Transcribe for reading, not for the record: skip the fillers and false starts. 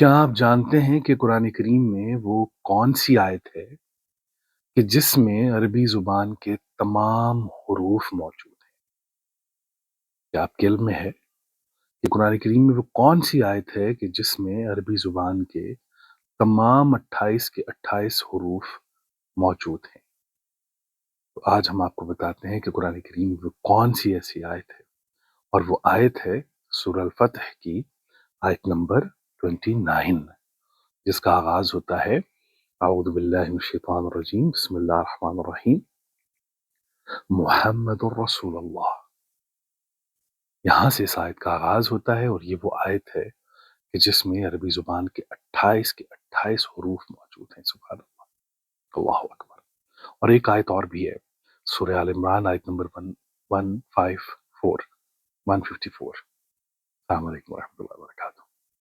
क्या आप जानते हैं कि कुरान करीम में वो कौन-सी आयत है कि जिसमें अरबी ज़ुबान के तमाम हुरूफ मौजूद हैं? क्या आपके इल्म में है कि कुरान करीम में वो कौन-सी आयत है कि जिसमें अरबी ज़ुबान के तमाम 28 के 28 हुरूफ मौजूद हैं? तो आज हम आपको बताते हैं कि कुरान करीम में वो कौन-सी ऐसी आयत है और वो आयत है सूरह अल-फतह की आयत नंबर 29 जिसका आगाज़ होता है अऊज़ु बिल्लाहि मिनश शैतानिर रजीम बिस्मिल्लाहिर रहमानिर रहीम मुहम्मदुर रसूलुल्लाह। यहाँ से इस आयत का आगाज़ होता है और ये वो आयत है कि जिसमें अरबी ज़ुबान के 28 हुरूफ मौजूद हैं। सुभान अल्लाह, अल्लाहु अकबर। और एक आयत और भी है, सूरह आल इमरान आयत नंबर 154 154। अस्सलामु अलैकुम व रहमतुल्लाहि व बरकातहू।